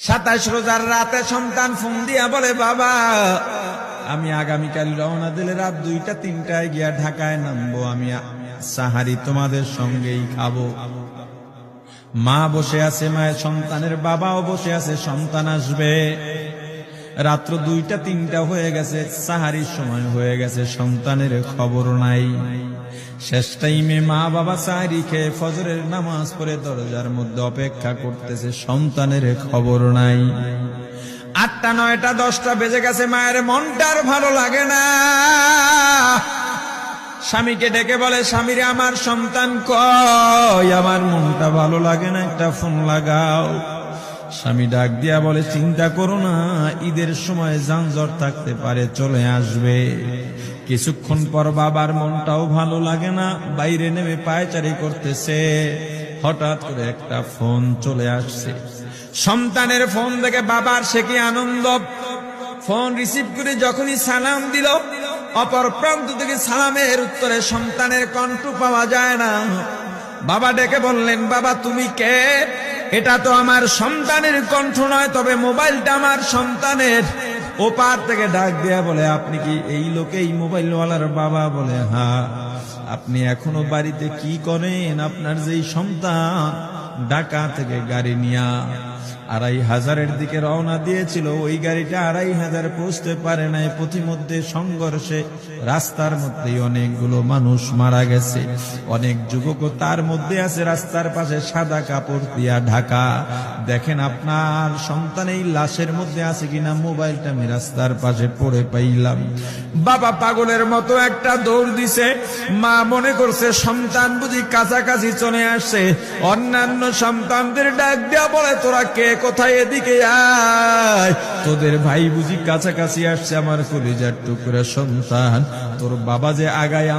27 রোজার রাতে সন্তান ফোন দিয়া বলে, বাবা আমি আগামীকাল রওনা দিলে রাত 2টা-3টায় গিয়া ঢাকায় নামবো, আমি সাহারি তোমাদের সঙ্গেই খাবো। মা বসে আছে, মায়ের সন্তানের বাবাও বসে আছে, সন্তান আসবে। রাত্র 2টা-3টা হয়ে গেছে, সাহারির সময় হয়ে গেছে, সন্তানের খবর নাই। শেষ টাইমে মা বাবা সাহারি খেয়ে ফজরের নামাজ পড়ে দরজার মধ্যে অপেক্ষা করতেছে, সন্তানের খবর নাই। 8টা, 9টা, 10টা বেজে গেছে, মায়ের মনটা আর ভালো লাগে না। স্বামীকে ডেকে বলে, স্বামীরে আমার সন্তান কই, আমার মনটা ভালো লাগে না, একটা ফোন লাগাও। স্বামী ডাক দিয়া বলে, চিন্তা করো না, ঈদের সময় যানজট থাকতে পারে, চলে আসবে। কিছুক্ষণ পর বাবার মনটাও ভালো লাগে না, বাইরে নেমে পায়চারি করতেছে। হঠাৎ করে একটা ফোন চলে আসছে। সন্তানের ফোন দেখে বাবার সে কি আনন্দ। ফোন রিসিভ করে যখনই সালাম দিল, অপর প্রান্ত থেকে সালামের উত্তরে সন্তানের কণ্ঠ পাওয়া যায় না। বাবা ডেকে বললেন, বাবা তুমি কে? এটা তো আমার সন্তানের কণ্ঠ নয়, তবে মোবাইলটা আমার সন্তানের। ওপার থেকে ডাক দেয়া বলে, আপনি কি এই লোকেই মোবাইলওয়ালার বাবা? বলে, হ্যাঁ। আপনি এখনো বাড়িতে কি করেন? আপনার যেই সন্তান ঢাকা থেকে গাড়ি নিয়া 2500-এর দিকে রওনা দিয়েছিল, ওই গাড়িটা 2500 পৌঁছতে পারে নাই। পথিমধ্যে সংঘর্ষে রাস্তার মধ্যেই অনেকগুলো মানুষ মারা গেছে, অনেক যুবকও তার মধ্যে আছে, রাস্তার পাশে সাদা কাপড় দিয়া ঢাকা। দেখেন আপনার সন্তান এই লাশের মধ্যে আছে কিনা। মোবাইলটা আমি রাস্তার পাশে পড়ে পাইলাম। বাবা পাগলের মতো একটা দৌড় দিছে। মা মনে করছে সন্তান বুঝি কাছাকাছি চলে আসছে। অন্যান্য সন্তানদের ডাক দেয়া বলে, তোরা কে, কোথায়, এদিকে আয়, তোদের ভাই বুঝি কাছাকাছি আসছে। আমার কলিজার টুকরা সন্তান, তোর বাবা যে আগায়